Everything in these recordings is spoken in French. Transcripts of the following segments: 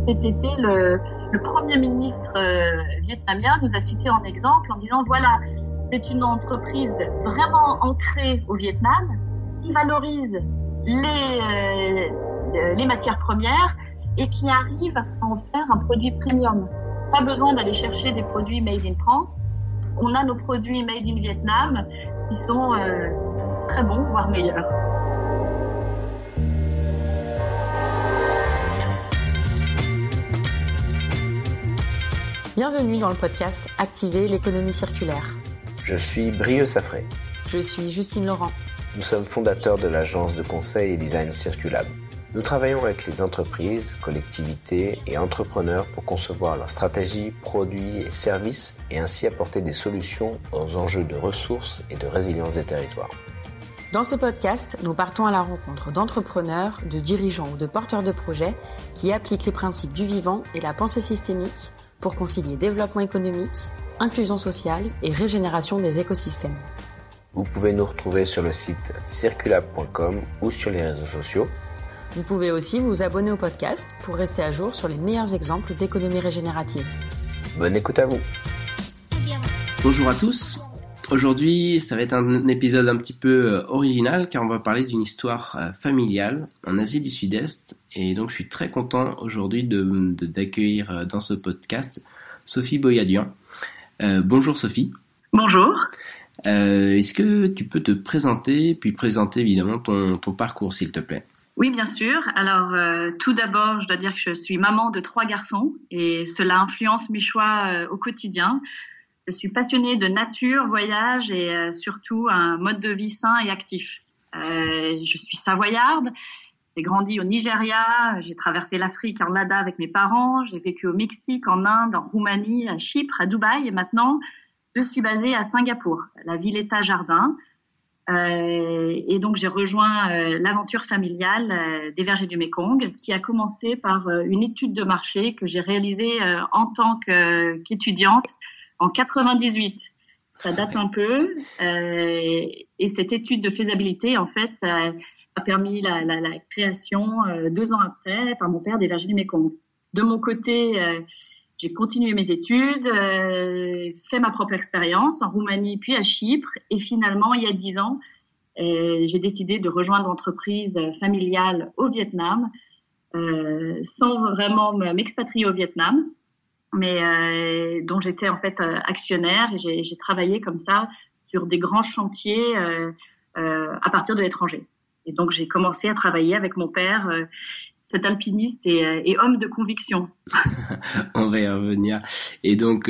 Cet été, le Premier ministre vietnamien nous a cité en exemple en disant voilà, c'est une entreprise vraiment ancrée au Vietnam qui valorise les matières premières et qui arrive à en faire un produit premium. Pas besoin d'aller chercher des produits made in France. On a nos produits made in Vietnam qui sont très bons, voire meilleurs. Bienvenue dans le podcast Activer l'économie circulaire. Je suis Brieux Safré. Je suis Justine Laurent. Nous sommes fondateurs de l'agence de conseil et design Circulab. Nous travaillons avec les entreprises, collectivités et entrepreneurs pour concevoir leurs stratégies, produits et services et ainsi apporter des solutions aux enjeux de ressources et de résilience des territoires. Dans ce podcast, nous partons à la rencontre d'entrepreneurs, de dirigeants ou de porteurs de projets qui appliquent les principes du vivant et la pensée systémique pour concilier développement économique, inclusion sociale et régénération des écosystèmes. Vous pouvez nous retrouver sur le site circulab.com ou sur les réseaux sociaux. Vous pouvez aussi vous abonner au podcast pour rester à jour sur les meilleurs exemples d'économie régénérative. Bonne écoute à vous. Bonjour à tous. Aujourd'hui, ça va être un épisode un petit peu original car on va parler d'une histoire familiale en Asie du Sud-Est. Et donc, je suis très content aujourd'hui d'accueillir dans ce podcast Sophie Boyadian. Bonjour Sophie. Bonjour. Est-ce que tu peux te présenter, puis présenter évidemment ton parcours, s'il te plaît? Oui, bien sûr. Alors, tout d'abord, je dois dire que je suis maman de 3 garçons et cela influence mes choix au quotidien. Je suis passionnée de nature, voyage et surtout un mode de vie sain et actif. Je suis savoyarde. J'ai grandi au Nigeria, j'ai traversé l'Afrique en Lada avec mes parents, j'ai vécu au Mexique, en Inde, en Roumanie, à Chypre, à Dubaï et maintenant je suis basée à Singapour, la ville-État Jardin. Et donc j'ai rejoint l'aventure familiale des Vergers du Mékong qui a commencé par une étude de marché que j'ai réalisée en tant qu'étudiante en 98. Ça date un peu et cette étude de faisabilité en fait a permis la création 2 ans après par mon père des Vergers du Mékong. De mon côté, j'ai continué mes études, fait ma propre expérience en Roumanie puis à Chypre et finalement il y a 10 ans, j'ai décidé de rejoindre l'entreprise familiale au Vietnam sans vraiment m'expatrier au Vietnam, mais dont j'étais en fait actionnaire et j'ai travaillé comme ça sur des grands chantiers à partir de l'étranger. Et donc j'ai commencé à travailler avec mon père, cet alpiniste et homme de conviction. On va y revenir. Et donc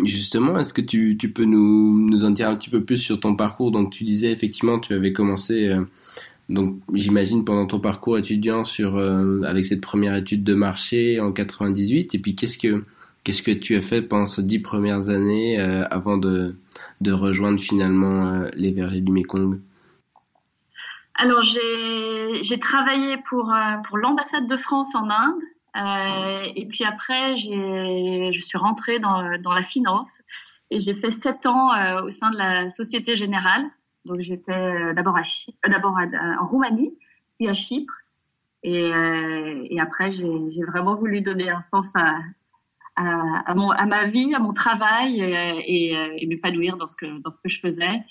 justement, est-ce que tu peux nous en dire un petit peu plus sur ton parcours? Donc tu disais effectivement tu avais commencé donc j'imagine pendant ton parcours étudiant avec cette première étude de marché en 98 et puis qu'est-ce que tu as fait pendant ces 10 premières années avant de rejoindre finalement les Vergers du Mékong? Alors j'ai travaillé pour l'ambassade de France en Inde et puis après je suis rentrée dans la finance et j'ai fait 7 ans au sein de la Société Générale. Donc j'étais d'abord en Roumanie puis à Chypre et après j'ai vraiment voulu donner un sens à ma vie, à mon travail et m'épanouir dans ce que je faisais.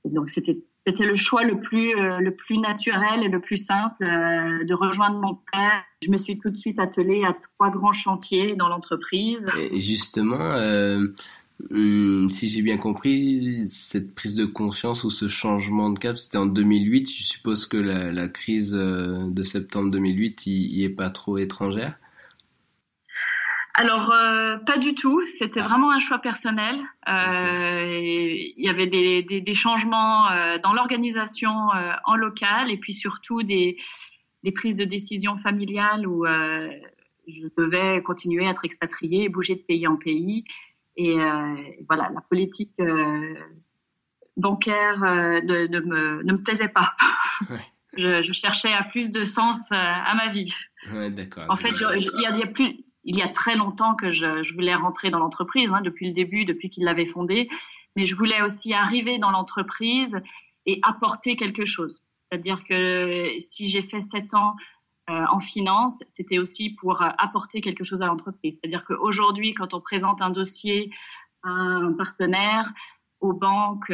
Et donc c'était le choix le plus naturel et le plus simple de rejoindre mon père. Je me suis tout de suite attelée à 3 grands chantiers dans l'entreprise. Et justement, si j'ai bien compris, cette prise de conscience ou ce changement de cap, c'était en 2008. Je suppose que la crise de septembre 2008 y est pas trop étrangère. Alors pas du tout, c'était vraiment un choix personnel. Il y avait des changements dans l'organisation en local et puis surtout des prises de décision familiales où je devais continuer à être expatriée et bouger de pays en pays et voilà, la politique bancaire ne me plaisait pas. Ouais. Je cherchais à plus de sens à ma vie. Ouais, d'accord. En fait, il y a très longtemps que je voulais rentrer dans l'entreprise, depuis le début, depuis qu'il l'avait fondée. Mais je voulais aussi arriver dans l'entreprise et apporter quelque chose. C'est-à-dire que si j'ai fait 7 ans en finance, c'était aussi pour apporter quelque chose à l'entreprise. C'est-à-dire qu'aujourd'hui, quand on présente un dossier à un partenaire, aux banques,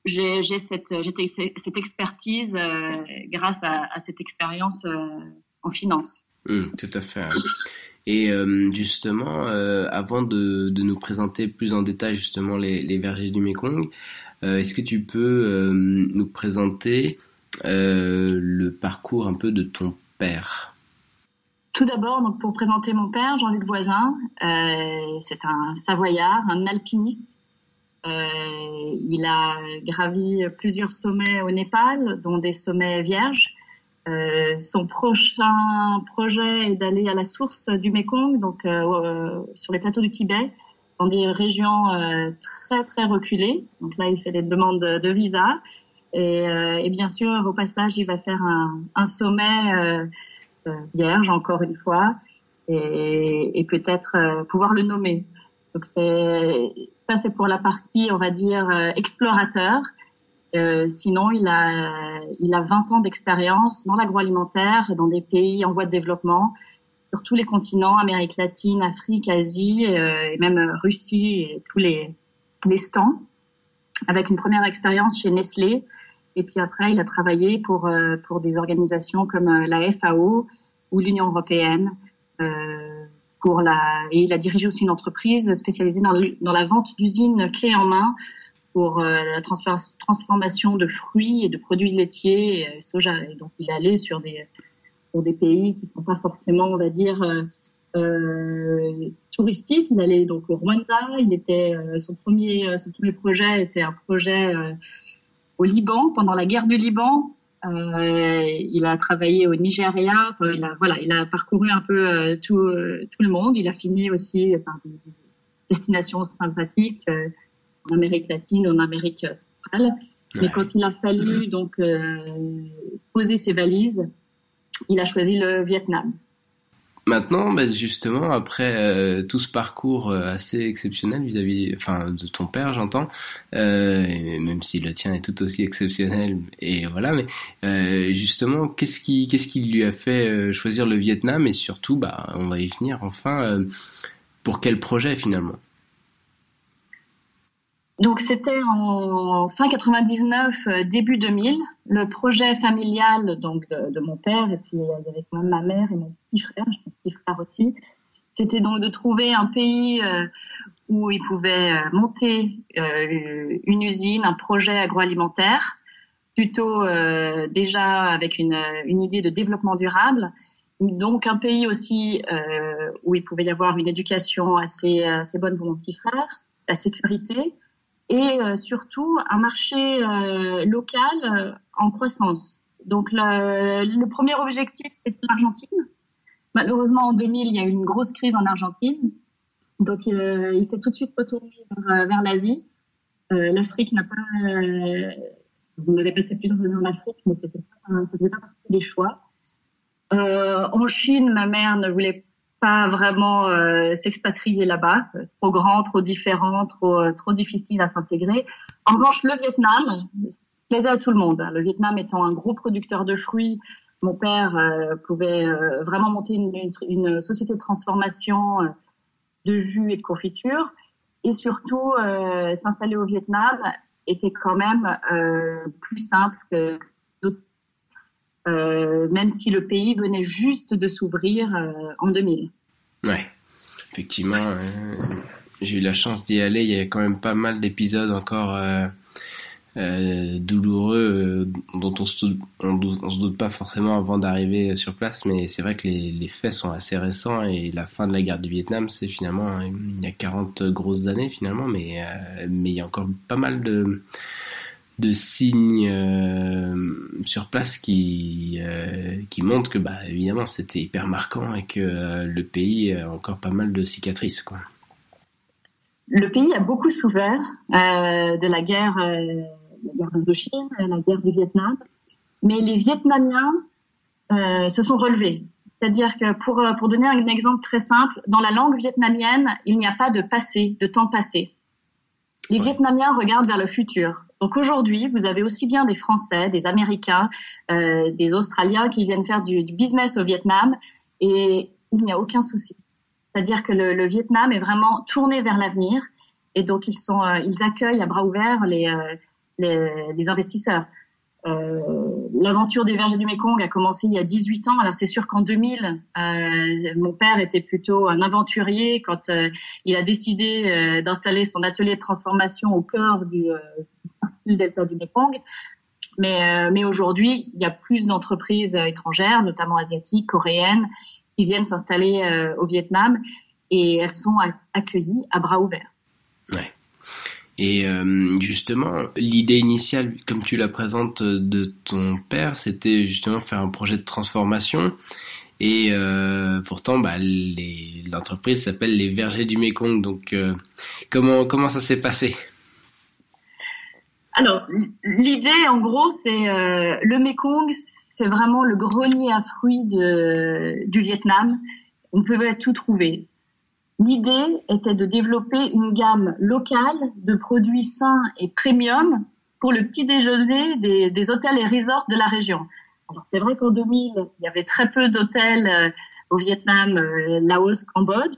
j'ai cette expertise grâce à cette expérience en finance. Tout à fait. Et justement, avant de nous présenter plus en détail justement les vergers du Mékong, est-ce que tu peux nous présenter le parcours un peu de ton père? Tout d'abord, donc pour présenter mon père, Jean-Luc Voisin, c'est un Savoyard, un alpiniste. Il a gravi plusieurs sommets au Népal, dont des sommets vierges. Son prochain projet est d'aller à la source du Mékong, donc sur les plateaux du Tibet, dans des régions très très reculées. Donc là, il fait des demandes de visa. Et bien sûr, au passage, il va faire un sommet vierge, encore une fois, et peut-être pouvoir le nommer. Donc c'est pour la partie, on va dire, explorateur. Sinon, il a 20 ans d'expérience dans l'agroalimentaire, dans des pays en voie de développement, sur tous les continents, Amérique latine, Afrique, Asie, et même Russie, et tous les stands, avec une première expérience chez Nestlé. Et puis après, il a travaillé pour des organisations comme la FAO ou l'Union européenne, et il a dirigé aussi une entreprise spécialisée dans la vente d'usines clés en main pour la transformation de fruits et de produits laitiers et soja. Et donc, il est allé sur des pays qui sont pas forcément, on va dire, touristiques. Il allait donc au Rwanda. Son premier projet était un projet au Liban, pendant la guerre du Liban. Il a travaillé au Nigeria. Enfin, il a parcouru un peu tout le monde. Il a fini aussi par des destinations sympathiques en Amérique latine, en Amérique centrale. Ouais. Mais quand il a fallu donc poser ses valises, il a choisi le Vietnam. Maintenant, justement, après tout ce parcours assez exceptionnel vis-à-vis, de ton père, j'entends, même si le tien est tout aussi exceptionnel, et voilà, mais justement, qu'est-ce qui lui a fait choisir le Vietnam, et surtout, on va y venir enfin, pour quel projet finalement? Donc c'était en fin 99, début 2000, le projet familial donc de mon père, et puis il y avait quand même ma mère et mon petit frère aussi. C'était donc de trouver un pays où ils pouvaient monter une usine, un projet agroalimentaire, plutôt déjà avec une idée de développement durable. Donc un pays aussi où il pouvait y avoir une éducation assez bonne pour mon petit frère, la sécurité. Et surtout un marché local en croissance. Donc le premier objectif, c'était l'Argentine. Malheureusement, en 2000, il y a eu une grosse crise en Argentine. Donc il s'est tout de suite retourné vers l'Asie. L'Afrique n'a pas... on avait passé plusieurs années en Afrique, mais ça faisait pas partie des choix. En Chine, ma mère ne voulait pas vraiment s'expatrier là-bas, trop grand, trop différent, trop difficile à s'intégrer. En revanche, le Vietnam plaisait à tout le monde. Le Vietnam étant un gros producteur de fruits, mon père pouvait vraiment monter une société de transformation de jus et de confiture, et surtout s'installer au Vietnam était quand même plus simple que d'autres. Même si le pays venait juste de s'ouvrir en 2000. Ouais, effectivement, j'ai eu la chance d'y aller. Il y a quand même pas mal d'épisodes encore douloureux dont on se doute pas forcément avant d'arriver sur place, mais c'est vrai que les faits sont assez récents, et la fin de la guerre du Vietnam, c'est finalement il y a 40 grosses années finalement, mais il y a encore pas mal de signes sur place qui montrent que évidemment c'était hyper marquant, et que le pays a encore pas mal de cicatrices, quoi. Le pays a beaucoup souffert de la guerre d'Indochine, la guerre du Vietnam, mais les Vietnamiens se sont relevés. C'est-à-dire que pour donner un exemple très simple, dans la langue vietnamienne, il n'y a pas de passé, de temps passé. Les Vietnamiens regardent vers le futur. Donc aujourd'hui, vous avez aussi bien des Français, des Américains, des Australiens qui viennent faire du business au Vietnam et il n'y a aucun souci. C'est-à-dire que le Vietnam est vraiment tourné vers l'avenir et donc ils accueillent à bras ouverts les investisseurs. L'aventure des vergers du Mékong a commencé il y a 18 ans. Alors c'est sûr qu'en 2000, mon père était plutôt un aventurier quand il a décidé d'installer son atelier de transformation au cœur du delta du Mékong. Mais aujourd'hui, il y a plus d'entreprises étrangères, notamment asiatiques, coréennes, qui viennent s'installer au Vietnam et elles sont accueillies à bras ouverts. Ouais. Et justement, l'idée initiale, comme tu la présentes de ton père, c'était justement faire un projet de transformation. Et pourtant, l'entreprise s'appelle les Vergers du Mékong. Donc, comment ça s'est passé? Alors, l'idée, en gros, c'est le Mékong, c'est vraiment le grenier à fruits du Vietnam. On peut tout trouver. L'idée était de développer une gamme locale de produits sains et premium pour le petit déjeuner des hôtels et resorts de la région. Alors, c'est vrai qu'en 2000, il y avait très peu d'hôtels au Vietnam, Laos, Cambodge.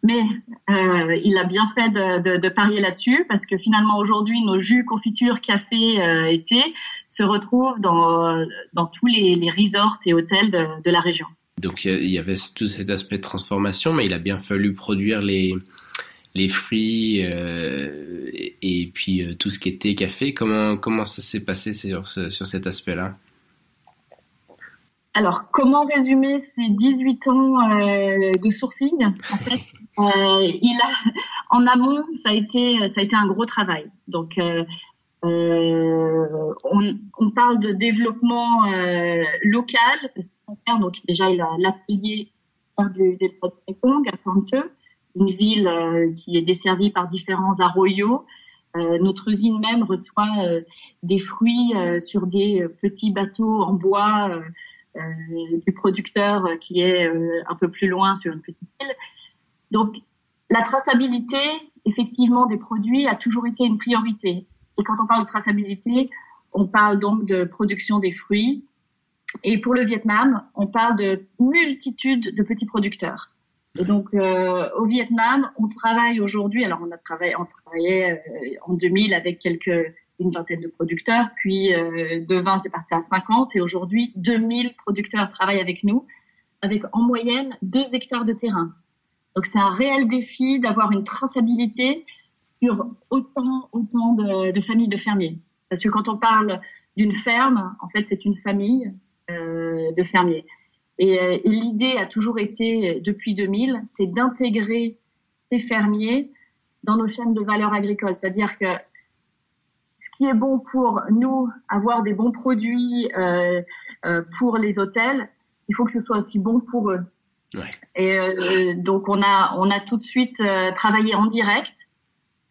Mais il a bien fait de parier là-dessus parce que finalement aujourd'hui nos jus, confitures, café, été se retrouvent dans tous les resorts et hôtels de la région. Donc il y avait tout cet aspect de transformation, mais il a bien fallu produire les fruits et puis tout ce qui était café. Comment ça s'est passé sur cet aspect-là? Alors, comment résumer ces 18 ans de sourcing? En fait, en amont, ça a été un gros travail. Donc, on parle de développement local, parce qu'on fait, donc déjà il a l'atelier du Mékong à Tam Cheu, une ville qui est desservie par différents arroyos. Notre usine même reçoit des fruits sur des petits bateaux en bois du producteur qui est un peu plus loin sur une petite île. Donc, la traçabilité, effectivement, des produits a toujours été une priorité. Et quand on parle de traçabilité, on parle donc de production des fruits. Et pour le Vietnam, on parle de multitude de petits producteurs. Et donc, au Vietnam, on travaille aujourd'hui, alors on travaillait en 2000 avec une vingtaine de producteurs, puis de 20, c'est passé à 50, et aujourd'hui, 2000 producteurs travaillent avec nous, avec en moyenne 2 hectares de terrain. Donc, c'est un réel défi d'avoir une traçabilité sur autant de familles de fermiers. Parce que quand on parle d'une ferme, en fait, c'est une famille de fermiers. Et l'idée a toujours été, depuis 2000, c'est d'intégrer ces fermiers dans nos chaînes de valeur agricole. C'est-à-dire que ce qui est bon pour nous, avoir des bons produits pour les hôtels, il faut que ce soit aussi bon pour eux. Ouais. Et donc on a tout de suite travaillé en direct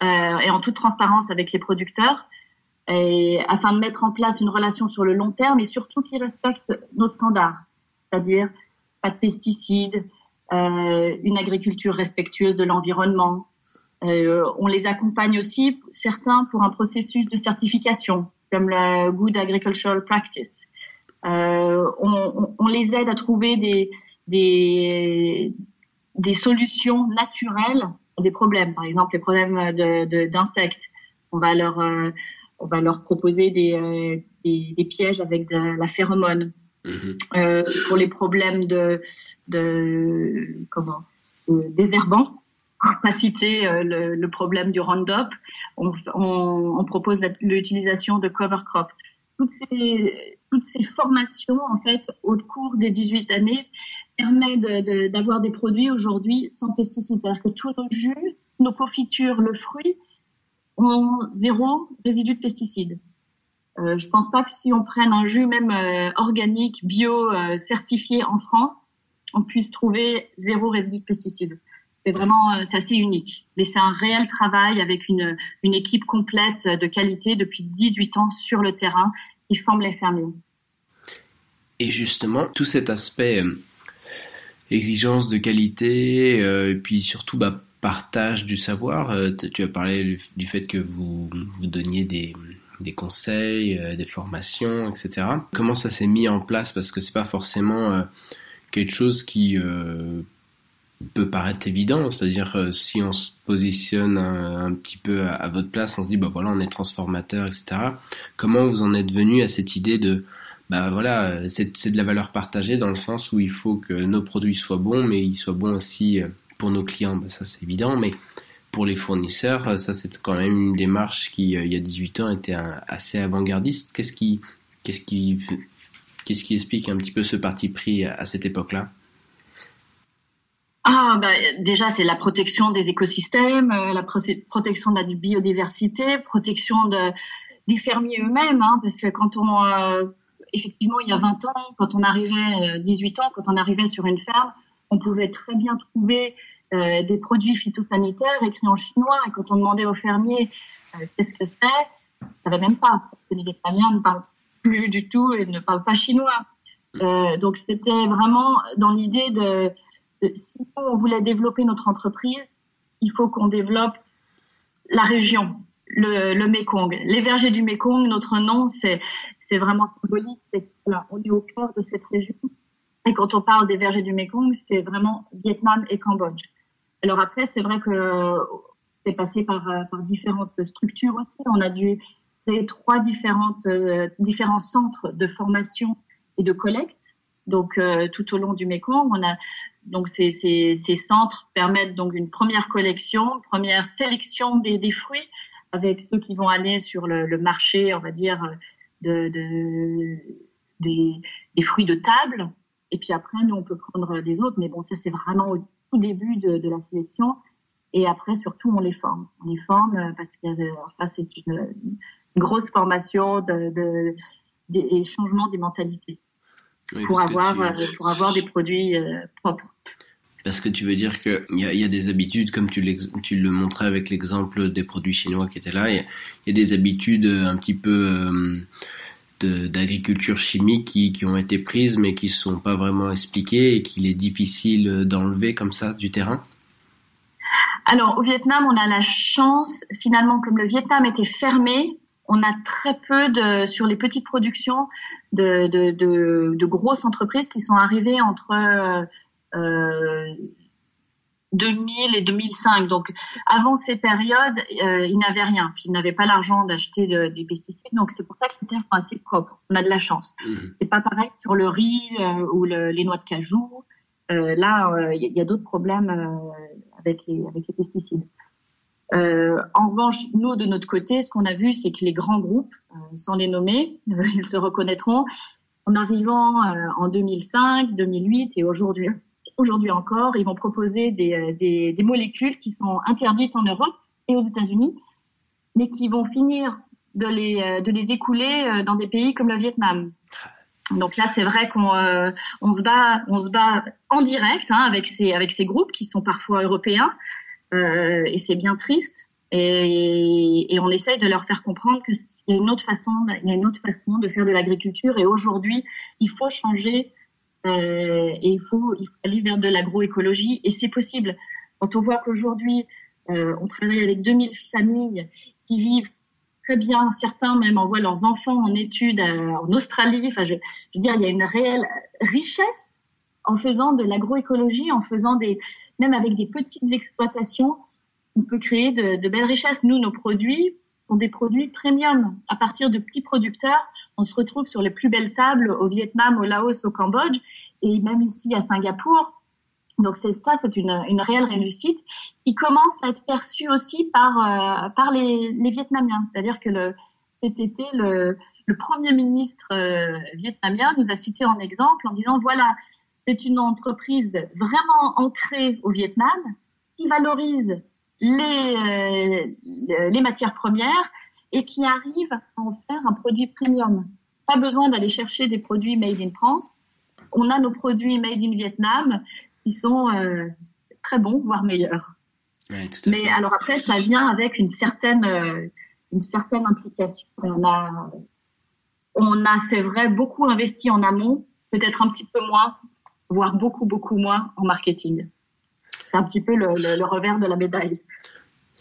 et en toute transparence avec les producteurs, afin de mettre en place une relation sur le long terme et surtout qui respecte nos standards, c'est-à-dire pas de pesticides, une agriculture respectueuse de l'environnement. On les accompagne aussi, certains, pour un processus de certification, comme la Good Agricultural Practice. On les aide à trouver des solutions naturelles à des problèmes. Par exemple, les problèmes d'insectes. On va leur proposer des pièges avec de la phéromone. Pour les problèmes désherbants, on va pas citer le problème du Roundup, on propose l'utilisation de cover crop. Toutes ces formations, en fait, au cours des 18 années, permettent d'avoir des produits aujourd'hui sans pesticides. C'est-à-dire que tous nos jus, nos confitures, le fruit, ont 0 résidu de pesticides. Je pense pas que si on prenne un jus même organique, bio, certifié en France, on puisse trouver 0 résidu de pesticides. C'est assez unique. Mais c'est un réel travail avec une équipe complète de qualité depuis 18 ans sur le terrain qui forme les fermiers. Et justement, tout cet aspect exigence de qualité, et puis surtout partage du savoir. Tu as parlé du fait que vous donniez des des conseils, des formations, etc. Comment ça s'est mis en place? Parce que c'est pas forcément quelque chose qui peut paraître évident, c'est-à-dire si on se positionne un petit peu à votre place, on se dit bah voilà, on est transformateur, etc. Comment vous en êtes venu à cette idée de bah voilà, c'est de la valeur partagée dans le sens où il faut que nos produits soient bons, mais ils soient bons aussi pour nos clients, bah ça c'est évident, mais pour les fournisseurs, ça c'est quand même une démarche qui il y a 18 ans était assez avant-gardiste. Qu'est-ce qui explique un petit peu ce parti pris à cette époque-là? Déjà, c'est la protection des écosystèmes, la protection de la biodiversité, protection des fermiers eux-mêmes, hein, parce que effectivement, il y a 20 ans, quand on arrivait, 18 ans, quand on arrivait sur une ferme, on pouvait très bien trouver des produits phytosanitaires écrits en chinois, et quand on demandait aux fermiers qu'est-ce que c'est, ils ne savaient même pas, parce que les Vietnamiens ne parlent plus du tout et ne parlent pas chinois. Donc, c'était vraiment dans l'idée si on voulait développer notre entreprise, il faut qu'on développe la région, le Mekong. Les vergers du Mekong, notre nom, c'est vraiment symbolique. On est au cœur de cette région. Et quand on parle des vergers du Mekong, c'est vraiment Vietnam et Cambodge. Alors après, c'est vrai que c'est passé par différentes structures aussi. On a dû créer différents centres de formation et de collecte. Donc tout au long du Mekong, donc ces centres permettent donc une première collection, première sélection des fruits avec ceux qui vont aller sur le marché, on va dire des fruits de table. Et puis après, nous on peut prendre des autres, mais bon, ça c'est vraiment au tout début de la sélection. Et après, surtout, on les forme. On les forme parce que c'est une grosse formation des changements des mentalités. Oui, pour avoir des produits propres. Parce que tu veux dire qu'il y a des habitudes, comme tu le montrais avec l'exemple des produits chinois qui étaient là, il y a des habitudes un petit peu d'agriculture chimique qui ont été prises mais qui ne sont pas vraiment expliquées et qu'il est difficile d'enlever comme ça du terrain? Alors au Vietnam, on a la chance, finalement, comme le Vietnam était fermé, on a très peu sur les petites productions de grosses entreprises qui sont arrivées entre 2000 et 2005. Donc, avant ces périodes, ils n'avaient rien. Puis, ils n'avaient pas l'argent d'acheter des pesticides. Donc, c'est pour ça que les terres sont assez propres. On a de la chance. C'est pas pareil sur le riz ou les noix de cajou. Là, il y a d'autres problèmes avec les pesticides. En revanche, nous, de notre côté, ce qu'on a vu, c'est que les grands groupes, sans les nommer, ils se reconnaîtront, en arrivant en 2005, 2008 et aujourd'hui encore, ils vont proposer des molécules qui sont interdites en Europe et aux États-Unis, mais qui vont finir de les écouler dans des pays comme le Vietnam. Donc là, c'est vrai qu'on se bat en direct avec ces groupes qui sont parfois européens. Et c'est bien triste. Et on essaye de leur faire comprendre qu'il y a une autre façon de faire de l'agriculture. Et aujourd'hui, il faut changer et il faut aller vers de l'agroécologie. Et c'est possible. Quand on voit qu'aujourd'hui, on travaille avec 2000 familles qui vivent très bien, certains même envoient leurs enfants en études en Australie. Enfin, je veux dire, il y a une réelle richesse en faisant de l'agroécologie, même avec des petites exploitations, on peut créer de belles richesses. Nous, nos produits sont des produits premium. À partir de petits producteurs, on se retrouve sur les plus belles tables au Vietnam, au Laos, au Cambodge, et même ici à Singapour. Donc c'est une réelle réussite qui commence à être perçue aussi par les Vietnamiens. C'est-à-dire que cet été, le Premier ministre vietnamien nous a cité en exemple en disant voilà, c'est une entreprise vraiment ancrée au Vietnam qui valorise les matières premières et qui arrive à en faire un produit premium. Pas besoin d'aller chercher des produits made in France. On a nos produits made in Vietnam qui sont très bons, voire meilleurs. Ouais, tout à fait. Mais alors après, ça vient avec une certaine implication. On a, c'est vrai, beaucoup investi en amont, peut-être un petit peu moins, voire beaucoup, beaucoup moins en marketing. C'est un petit peu le revers de la médaille.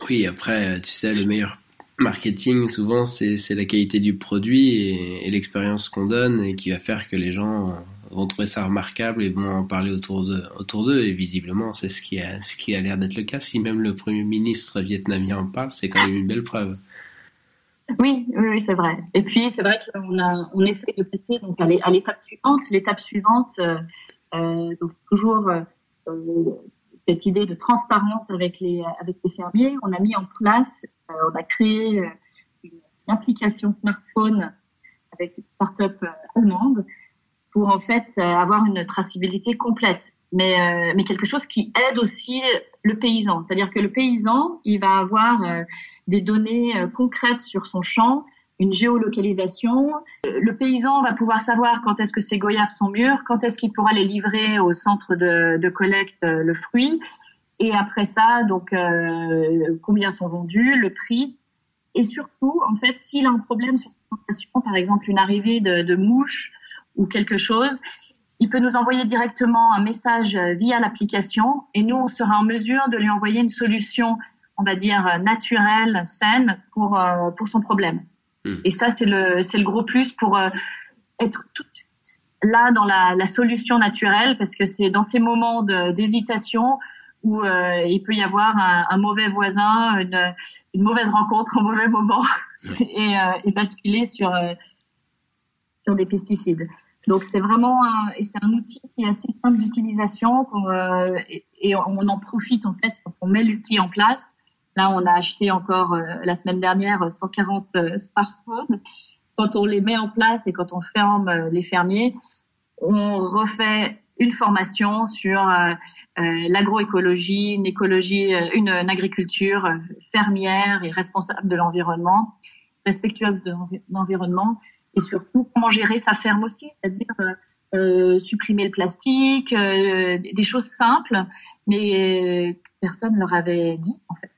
Oui, après, tu sais, le meilleur marketing, souvent, c'est la qualité du produit et l'expérience qu'on donne et qui va faire que les gens vont trouver ça remarquable et vont en parler autour d'eux. Et visiblement, c'est ce qui a l'air d'être le cas. Si même le premier ministre vietnamien en parle, c'est quand même une belle preuve. Oui, c'est vrai. Et puis, c'est vrai qu'on essaie de passer donc, à l'étape suivante. L'étape suivante, donc toujours cette idée de transparence avec les fermiers. On a mis en place, on a créé une application smartphone avec une start-up allemande pour en fait avoir une traçabilité complète. Mais quelque chose qui aide aussi le paysan. C'est-à-dire que le paysan, il va avoir des données concrètes sur son champ, une géolocalisation. Le paysan va pouvoir savoir quand est-ce que ses goyaves sont mûres, quand est-ce qu'il pourra les livrer au centre de collecte le fruit. Et après ça, donc combien sont vendus, le prix. Et surtout, en fait, s'il a un problème sur sa plantation, par exemple une arrivée de mouches ou quelque chose, il peut nous envoyer directement un message via l'application et nous, on sera en mesure de lui envoyer une solution, on va dire, naturelle, saine pour son problème. Et ça, c'est le gros plus pour être tout de suite là dans la solution naturelle, parce que c'est dans ces moments d'hésitation où il peut y avoir un mauvais voisin, une mauvaise rencontre au mauvais moment et basculer sur des pesticides. Donc c'est vraiment c'est un outil qui est assez simple d'utilisation et on en profite en fait quand on met l'outil en place. Là, on a acheté encore la semaine dernière 140 smartphones. Quand on les met en place et quand on forme les fermiers, on refait une formation sur l'agroécologie, une agriculture fermière et responsable de l'environnement, respectueuse de l'environnement. Et surtout, comment gérer sa ferme aussi, c'est-à-dire supprimer le plastique, des choses simples, mais personne ne leur avait dit, en fait.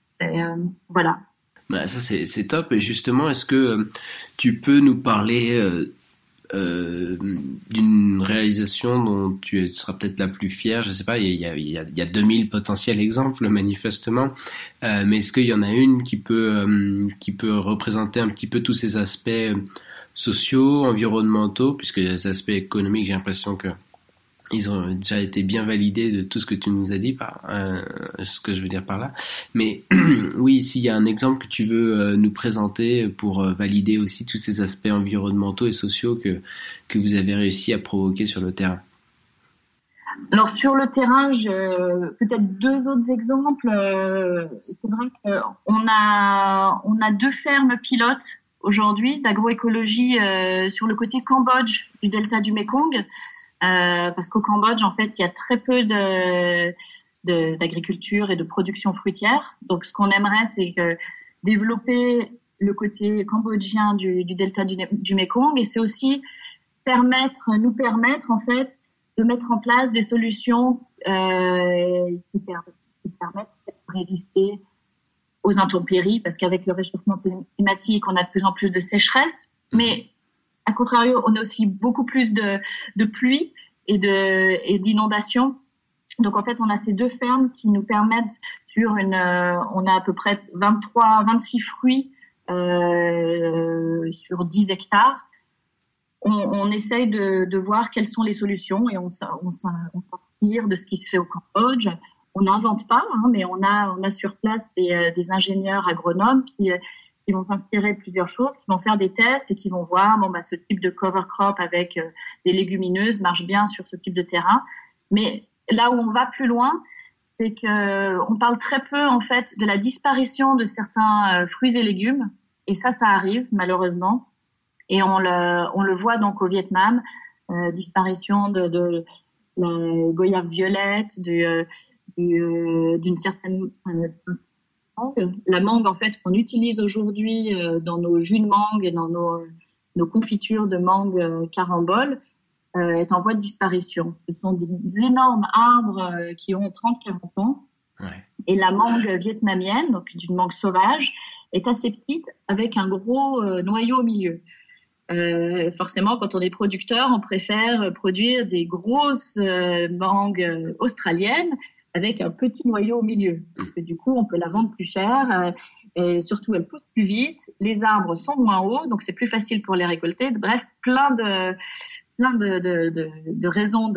Voilà. Bah, ça, c'est top. Et justement, est-ce que tu peux nous parler d'une réalisation dont tu seras peut-être la plus fière? Je sais pas, il y a 2000 potentiels exemples, manifestement. Mais est-ce qu'il y en a une qui peut représenter un petit peu tous ces aspects sociaux, environnementaux, puisque les aspects économiques, j'ai l'impression que ils ont déjà été bien validés de tout ce que tu nous as dit, ce que je veux dire par là. Mais oui, s'il y a un exemple que tu veux nous présenter pour valider aussi tous ces aspects environnementaux et sociaux que vous avez réussi à provoquer sur le terrain. Alors sur le terrain, peut-être deux autres exemples. C'est vrai qu'on a 2 fermes pilotes aujourd'hui d'agroécologie sur le côté Cambodge du delta du Mekong, parce qu'au Cambodge, en fait, il y a très peu d'agriculture et de production fruitière. Donc, ce qu'on aimerait, c'est que développer le côté cambodgien du delta du Mekong, et c'est aussi nous permettre, en fait, de mettre en place des solutions qui permettent de résister aux intempéries, parce qu'avec le réchauffement climatique, on a de plus en plus de sécheresse, mais à contrario, on a aussi beaucoup plus de pluie et d'inondations. Donc en fait, on a ces 2 fermes qui nous permettent on a à peu près 26 fruits sur 10 hectares. On essaye de voir quelles sont les solutions et on s'inspire de ce qui se fait au Cambodge. On n'invente pas, mais on a sur place des ingénieurs agronomes qui vont s'inspirer de plusieurs choses, qui vont faire des tests et qui vont voir, ce type de cover crop avec des légumineuses marche bien sur ce type de terrain. Mais là où on va plus loin, c'est que on parle très peu, en fait, de la disparition de certains fruits et légumes. Et ça arrive, malheureusement. Et on le voit donc au Vietnam, disparition de la goyave violette, d'une certaine mangue. La mangue, en fait, qu'on utilise aujourd'hui dans nos jus de mangue et dans nos confitures de mangue carambole, est en voie de disparition. Ce sont des énormes arbres qui ont 30-40 ans. Ouais. Et la mangue vietnamienne, donc d'une mangue sauvage, est assez petite avec un gros noyau au milieu. Forcément, quand on est producteur, on préfère produire des grosses mangues australiennes avec un petit noyau au milieu. Parce que du coup, on peut la vendre plus cher et surtout, elle pousse plus vite. Les arbres sont moins hauts, donc c'est plus facile pour les récolter. Bref, plein de raisons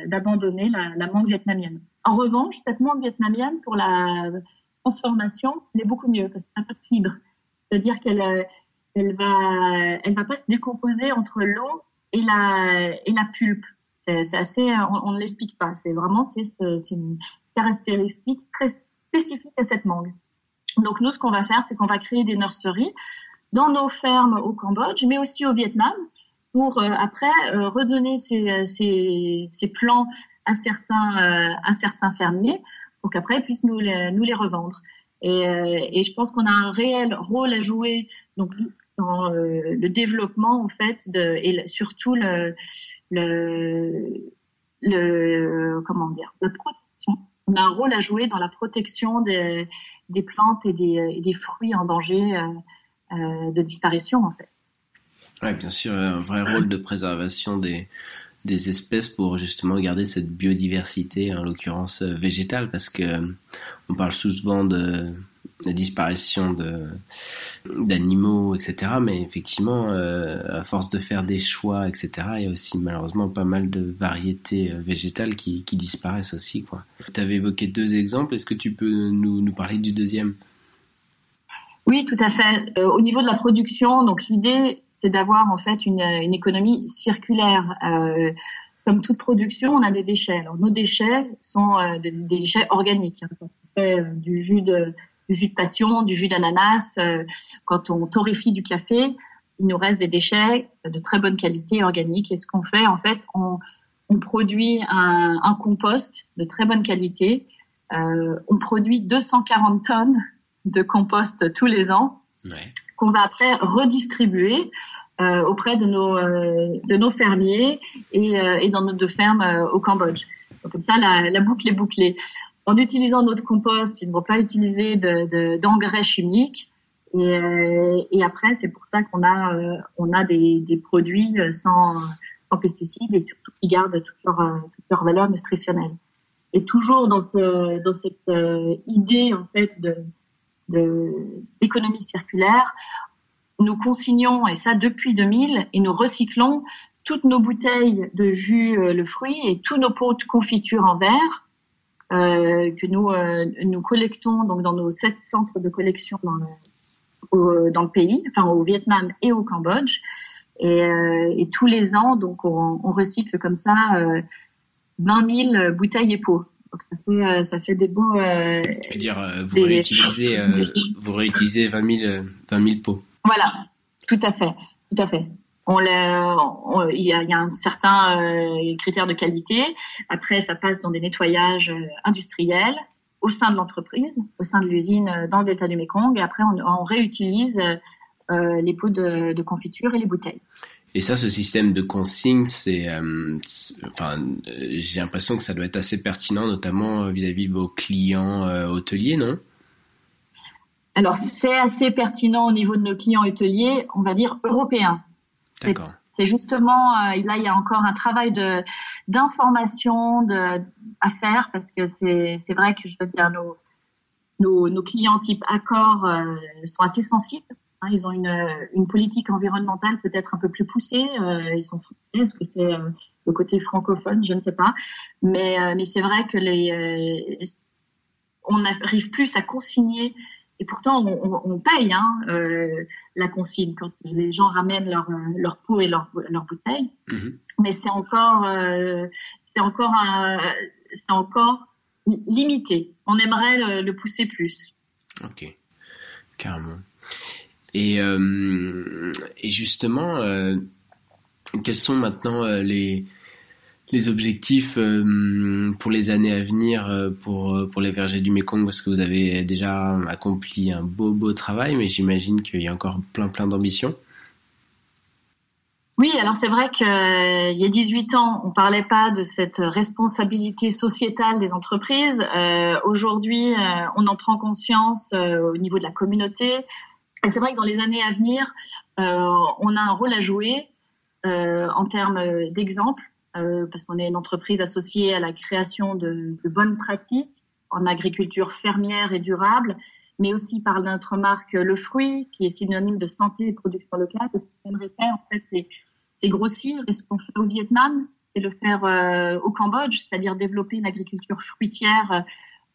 d'abandonner la mangue vietnamienne. En revanche, cette mangue vietnamienne, pour la transformation, elle est beaucoup mieux parce qu'elle n'a pas de fibres. C'est-à-dire qu'elle va pas se décomposer entre l'eau et la pulpe. C'est assez, on ne l'explique pas. C'est une caractéristique très spécifique à cette mangue. Donc nous, ce qu'on va faire, c'est qu'on va créer des nurseries dans nos fermes au Cambodge, mais aussi au Vietnam, pour après redonner ces plants à certains fermiers, pour qu'après ils puissent nous les revendre. Et je pense qu'on a un réel rôle à jouer donc dans le développement en fait et surtout la protection. On a un rôle à jouer dans la protection des plantes et des fruits en danger de disparition en fait. Ouais, bien sûr, un vrai rôle de préservation des espèces pour justement garder cette biodiversité, en l'occurrence végétale, parce que on parle souvent de disparition d'animaux, etc. Mais effectivement, à force de faire des choix, etc., il y a aussi malheureusement pas mal de variétés végétales qui disparaissent aussi, quoi. Tu avais évoqué 2 exemples, est-ce que tu peux nous parler du deuxième ? Oui, tout à fait. Au niveau de la production, donc l'idée, c'est d'avoir en fait une économie circulaire. Comme toute production, on a des déchets. Alors nos déchets sont des déchets organiques. Quand on fait du jus de passion, du jus d'ananas, quand on torréfie du café, il nous reste des déchets de très bonne qualité organique. Et ce qu'on fait, en fait, on produit un compost de très bonne qualité. On produit 240 tonnes de compost tous les ans. Ouais. Qu'on va après redistribuer auprès de nos fermiers et dans nos 2 fermes au Cambodge. Donc comme ça, la boucle est bouclée. En utilisant notre compost, ils ne vont pas utiliser d'engrais chimiques. Et après, c'est pour ça qu'on a des produits sans pesticides et surtout qui gardent toute leur valeur nutritionnelle. Et toujours dans cette idée en fait d'économie circulaire, nous consignons, et ça depuis 2000, et nous recyclons toutes nos bouteilles de jus le fruit et tous nos pots de confiture en verre que nous collectons donc dans nos 7 centres de collection dans le pays, enfin au Vietnam et au Cambodge. Et tous les ans, donc on recycle comme ça 20 000 bouteilles et pots. Donc ça fait des beaux. Je veux dire, vous réutilisez 20 000 pots. Voilà, tout à fait. Il y a un certain critère de qualité. Après, ça passe dans des nettoyages industriels au sein de l'entreprise, au sein de l'usine dans le delta du Mékong. Et après, on réutilise les pots de confiture et les bouteilles. Et ça, ce système de consigne, j'ai l'impression que ça doit être assez pertinent, notamment vis-à-vis de vos clients hôteliers, non ? Alors, c'est assez pertinent au niveau de nos clients hôteliers, on va dire européens. D'accord. C'est justement, là, il y a encore un travail d'information à faire, parce que c'est vrai que je veux dire, nos clients type Accor sont assez sensibles. Ils ont une politique environnementale peut-être un peu plus poussée. Ils sont français. Est-ce que c'est le côté francophone? Je ne sais pas. Mais c'est vrai que on n'arrive plus à consigner. Et pourtant, on paye la consigne quand les gens ramènent leur pot et leur bouteille. Mm-hmm. Mais c'est encore limité. On aimerait le pousser plus. Ok, carrément. Et justement, quels sont maintenant les objectifs pour les années à venir pour les vergers du Mékong, parce que vous avez déjà accompli un beau travail, mais j'imagine qu'il y a encore plein d'ambitions. Oui, alors c'est vrai qu'il y a 18 ans, on parlait pas de cette responsabilité sociétale des entreprises. Aujourd'hui, on en prend conscience au niveau de la communauté. Et c'est vrai que dans les années à venir, on a un rôle à jouer en termes d'exemple, parce qu'on est une entreprise associée à la création de bonnes pratiques en agriculture fermière et durable, mais aussi par notre marque Le Fruit, qui est synonyme de santé et production locale. Ce qu'on aimerait faire, en fait, c'est grossir. Et ce qu'on fait au Vietnam, c'est le faire au Cambodge, c'est-à-dire développer une agriculture fruitière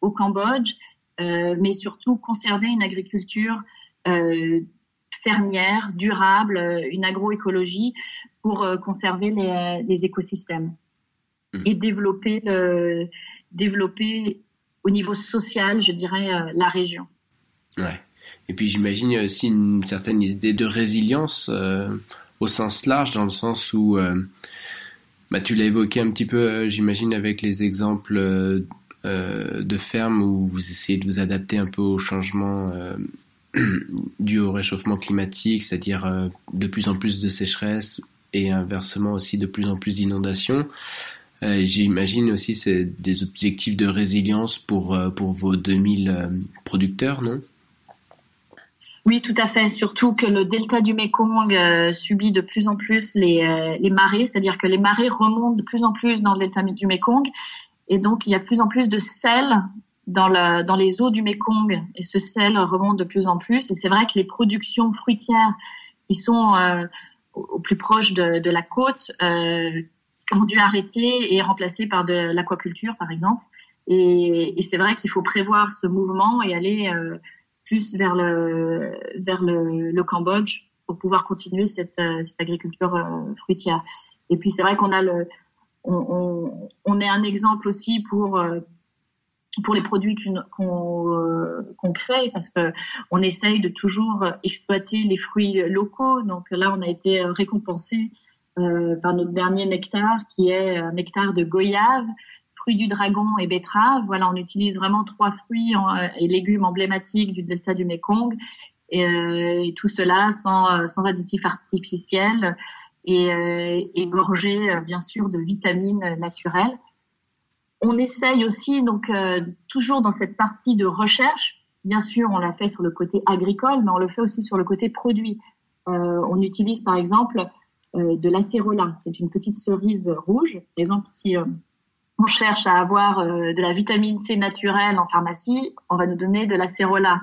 au Cambodge, mais surtout conserver une agriculture fermière, durable, une agroécologie pour conserver les écosystèmes et développer au niveau social, je dirais, la région. Ouais. Et puis j'imagine aussi une certaine idée de résilience au sens large, dans le sens où tu l'as évoqué un petit peu, j'imagine, avec les exemples de fermes où vous essayez de vous adapter un peu au changement dû au réchauffement climatique, c'est-à-dire de plus en plus de sécheresse et inversement aussi de plus en plus d'inondations. J'imagine aussi c'est des objectifs de résilience pour vos 2000 producteurs, non? Oui, tout à fait. Surtout que le delta du Mékong subit de plus en plus les marées, c'est-à-dire que les marées remontent de plus en plus dans le delta du Mékong, et donc il y a de plus en plus de sel dans les eaux du Mékong, et ce sel remonte de plus en plus. Et c'est vrai que les productions fruitières qui sont au plus proche de la côte ont dû arrêter et remplacer par de l'aquaculture, par exemple. Et c'est vrai qu'il faut prévoir ce mouvement et aller plus vers le Cambodge pour pouvoir continuer cette agriculture fruitière. Et puis c'est vrai qu'on a on est un exemple aussi pour les produits qu'on crée, parce que on essaye de toujours exploiter les fruits locaux. Donc là, on a été récompensé par notre dernier nectar, qui est un nectar de goyave, fruits du dragon et betterave. Voilà, on utilise vraiment 3 fruits et légumes emblématiques du delta du Mékong, et tout cela sans additifs artificiels et gorgé bien sûr de vitamines naturelles. On essaye aussi donc toujours dans cette partie de recherche. Bien sûr, on l'a fait sur le côté agricole, mais on le fait aussi sur le côté produit. On utilise par exemple de l'acérola. C'est une petite cerise rouge. Par exemple, si on cherche à avoir de la vitamine C naturelle en pharmacie, on va nous donner de l'acérola.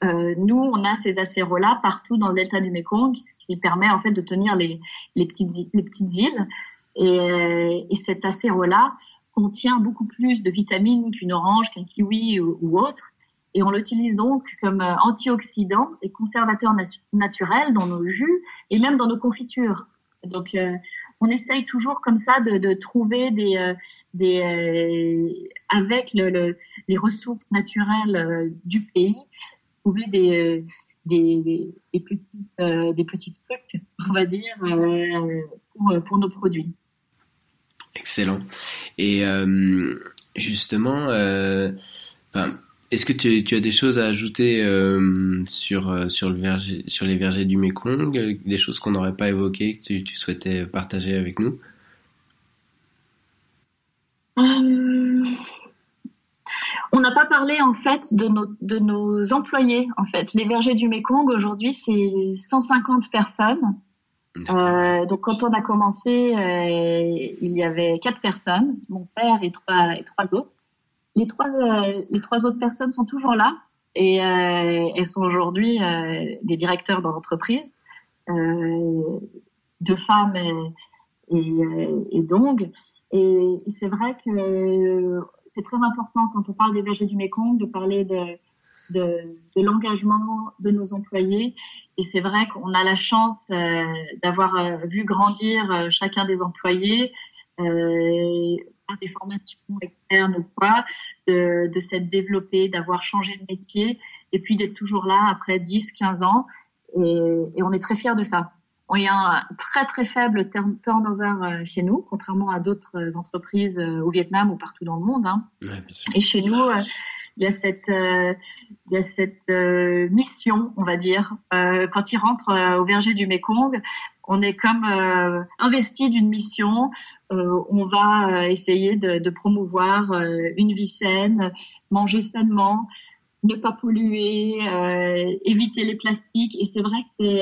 Nous, on a ces acérolas partout dans le delta du Mékong, ce qui permet en fait de tenir les petites îles. Et cet acérola contient beaucoup plus de vitamines qu'une orange, qu'un kiwi ou autre. Et on l'utilise donc comme antioxydant et conservateur naturel dans nos jus et même dans nos confitures. Donc, on essaye toujours comme ça de trouver avec les ressources naturelles du pays, trouver des petits trucs, on va dire, pour nos produits. Excellent. Et justement, est-ce que tu as des choses à ajouter sur les vergers du Mékong, des choses qu'on n'aurait pas évoquées, que tu souhaitais partager avec nous? On n'a pas parlé en fait de nos employés. En fait, les vergers du Mékong aujourd'hui, c'est 150 personnes. Donc quand on a commencé, il y avait 4 personnes, mon père et trois autres. Les trois autres personnes sont toujours là et elles sont aujourd'hui des directeurs dans l'entreprise, 2 femmes et donc. Et c'est vrai que c'est très important quand on parle des vergers du Mékong de parler de l'engagement de nos employés. Et c'est vrai qu'on a la chance d'avoir vu grandir chacun des employés par des formations externes ou quoi, de s'être développé, d'avoir changé de métier et puis d'être toujours là après 10-15 ans. Et on est très fiers de ça. Il y a un très très faible turnover chez nous, contrairement à d'autres entreprises au Vietnam ou partout dans le monde. Hein. Ouais, bien sûr. Et chez nous, il y a cette mission, on va dire. Quand ils rentrent au verger du Mékong, on est comme investi d'une mission. On va essayer de promouvoir une vie saine, manger sainement, ne pas polluer, éviter les plastiques. Et c'est vrai que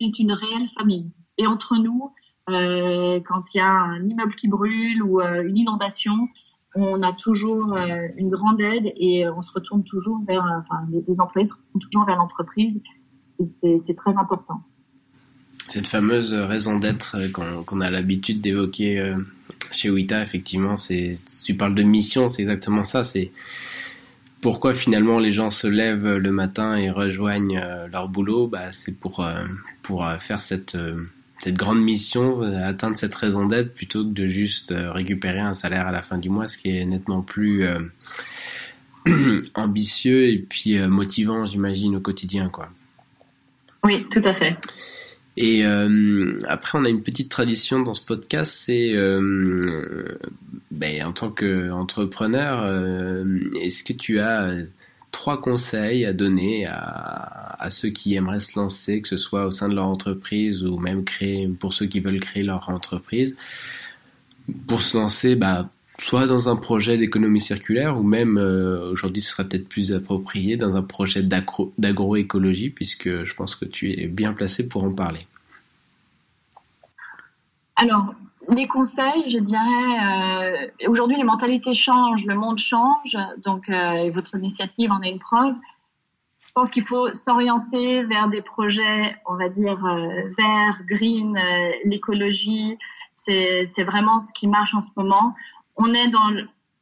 c'est une réelle famille. Et entre nous, quand il y a un immeuble qui brûle ou une inondation, on a toujours une grande aide et on se retourne toujours vers, les employés se retournent toujours vers l'entreprise et c'est très important. Cette fameuse raison d'être qu'on a l'habitude d'évoquer chez Wita, effectivement, tu parles de mission, c'est exactement ça, c'est pourquoi finalement les gens se lèvent le matin et rejoignent leur boulot, c'est pour faire cette grande mission, atteindre cette raison d'être plutôt que de juste récupérer un salaire à la fin du mois, ce qui est nettement plus ambitieux et puis motivant, j'imagine, au quotidien, quoi. Oui, tout à fait. Et après, on a une petite tradition dans ce podcast, c'est en tant qu'entrepreneur, est-ce que tu as 3 conseils à donner à ceux qui aimeraient se lancer, que ce soit au sein de leur entreprise ou même pour ceux qui veulent créer leur entreprise, pour se lancer soit dans un projet d'économie circulaire ou même, aujourd'hui ce serait peut-être plus approprié, dans un projet d'agroécologie, puisque je pense que tu es bien placé pour en parler. Alors, les conseils, je dirais, aujourd'hui les mentalités changent, le monde change, donc votre initiative en est une preuve. Je pense qu'il faut s'orienter vers des projets, on va dire, verts, green, l'écologie, c'est vraiment ce qui marche en ce moment. On est dans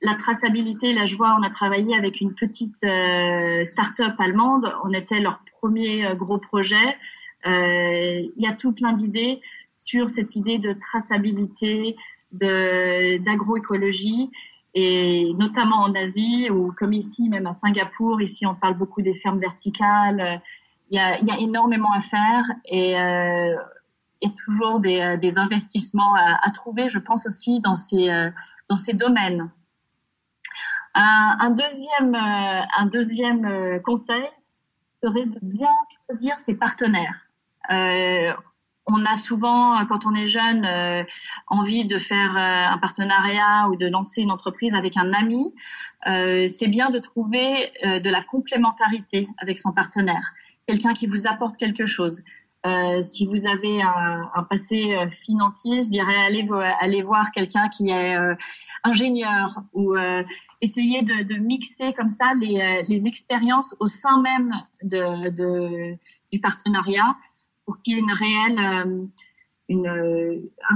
la traçabilité, là je vois, on a travaillé avec une petite start-up allemande, on était leur premier gros projet. Il y a tout plein d'idées sur cette idée de traçabilité, d'agroécologie, et notamment en Asie, ou comme ici, même à Singapour, ici on parle beaucoup des fermes verticales, il y a énormément à faire, et il y a toujours des investissements à trouver, je pense aussi dans ces domaines. Un deuxième conseil serait de bien choisir ses partenaires. On a souvent, quand on est jeune, envie de faire un partenariat ou de lancer une entreprise avec un ami. C'est bien de trouver de la complémentarité avec son partenaire, quelqu'un qui vous apporte quelque chose. Si vous avez un passé financier, je dirais allez voir quelqu'un qui est ingénieur, ou essayer de mixer comme ça les expériences au sein même du partenariat, pour qu'il y ait un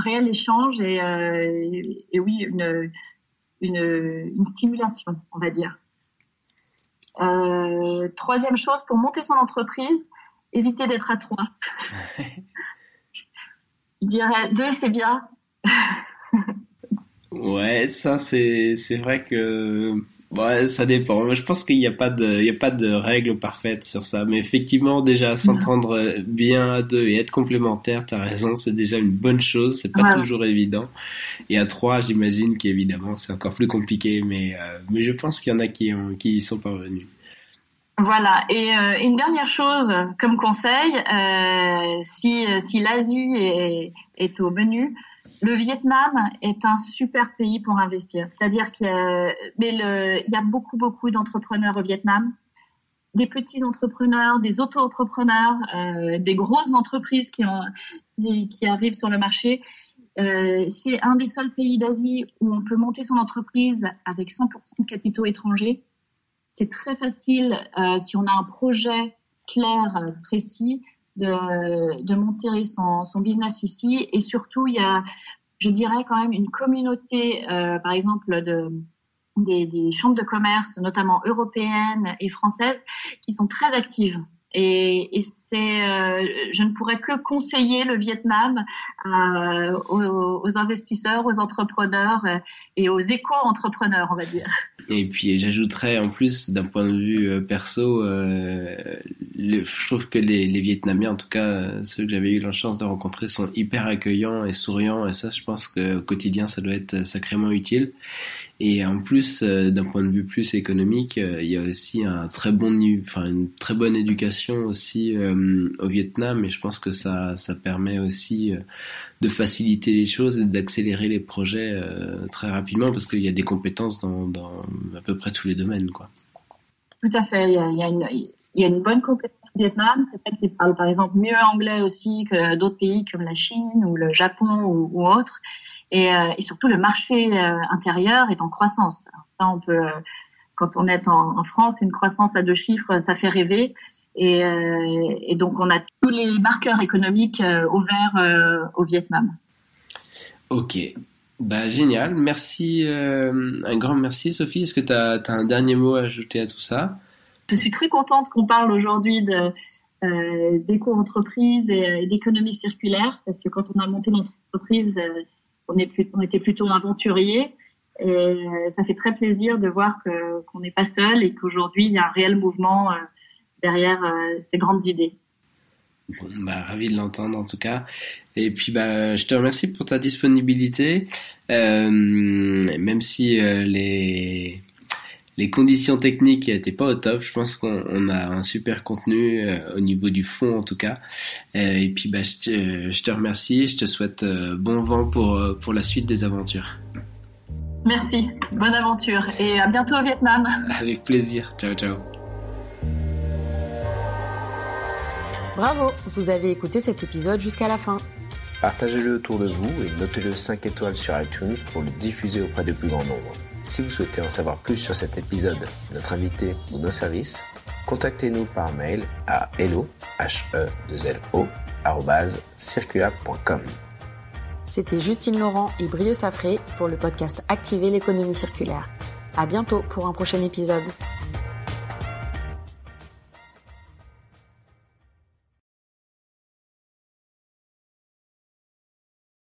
réel échange et oui, une stimulation, on va dire. Troisième chose, pour monter son entreprise, éviter d'être à 3. Je dirais 2, c'est bien. Ouais, ça c'est vrai que ça dépend. Moi, je pense qu'il n'y a pas de règle parfaite sur ça, mais effectivement déjà s'entendre bien à 2 et être complémentaire, t'as raison, c'est déjà une bonne chose. C'est pas toujours évident. Et à 3, j'imagine qu'évidemment c'est encore plus compliqué, mais je pense qu'il y en a qui y sont parvenus. Voilà. Et une dernière chose comme conseil, si l'Asie est au menu, le Vietnam est un super pays pour investir. C'est-à-dire qu'il y a beaucoup d'entrepreneurs au Vietnam, des petits entrepreneurs, des auto-entrepreneurs, des grosses entreprises qui arrivent sur le marché. C'est un des seuls pays d'Asie où on peut monter son entreprise avec 100% de capitaux étrangers. C'est très facile, si on a un projet clair, précis, de monter son business ici. Et surtout, il y a, je dirais quand même, une communauté, par exemple, des chambres de commerce, notamment européennes et françaises, qui sont très actives. Et je ne pourrais que conseiller le Vietnam aux investisseurs, aux entrepreneurs et aux éco-entrepreneurs, on va dire. Et puis j'ajouterais en plus, d'un point de vue perso, je trouve que les Vietnamiens, en tout cas ceux que j'avais eu la chance de rencontrer, sont hyper accueillants et souriants, et ça je pense qu'au quotidien ça doit être sacrément utile. Et en plus, d'un point de vue plus économique, il y a aussi une très bonne éducation aussi au Vietnam, et je pense que ça permet aussi de faciliter les choses et d'accélérer les projets très rapidement, parce qu'il y a des compétences dans à peu près tous les domaines, quoi. Tout à fait. Il y a une bonne compétence au Vietnam. C'est vrai qu'ils parlent par exemple mieux anglais aussi que d'autres pays comme la Chine ou le Japon ou autres. et surtout le marché intérieur est en croissance. Alors, ça, on peut, quand on est en France, une croissance à 2 chiffres, ça fait rêver. Et donc, on a tous les marqueurs économiques au vert au Vietnam. Ok, bah génial. Merci, un grand merci Sophie. Est-ce que tu as un dernier mot à ajouter à tout ça? Je suis très contente qu'on parle aujourd'hui d'éco-entreprise et d'économie circulaire, parce que quand on a monté notre entreprise, on était plutôt aventuriers. Et ça fait très plaisir de voir qu'on n'est pas seul et qu'aujourd'hui, il y a un réel mouvement derrière ces grandes idées. Bon, bah, ravi de l'entendre en tout cas. Et puis bah, je te remercie pour ta disponibilité, même si les conditions techniques n'étaient pas au top. Je pense qu'on a un super contenu au niveau du fond en tout cas. Et puis bah, je te remercie. Je te souhaite bon vent pour la suite des aventures. Merci, bonne aventure et à bientôt au Vietnam. Avec plaisir. Ciao, ciao. Bravo, vous avez écouté cet épisode jusqu'à la fin. Partagez-le autour de vous et notez-le 5 étoiles sur iTunes pour le diffuser auprès du plus grand nombre. Si vous souhaitez en savoir plus sur cet épisode, notre invité ou nos services, contactez-nous par mail à hello@circulab.com. C'était Justine Laurent et Brieux Safré pour le podcast Activer l'économie circulaire. À bientôt pour un prochain épisode.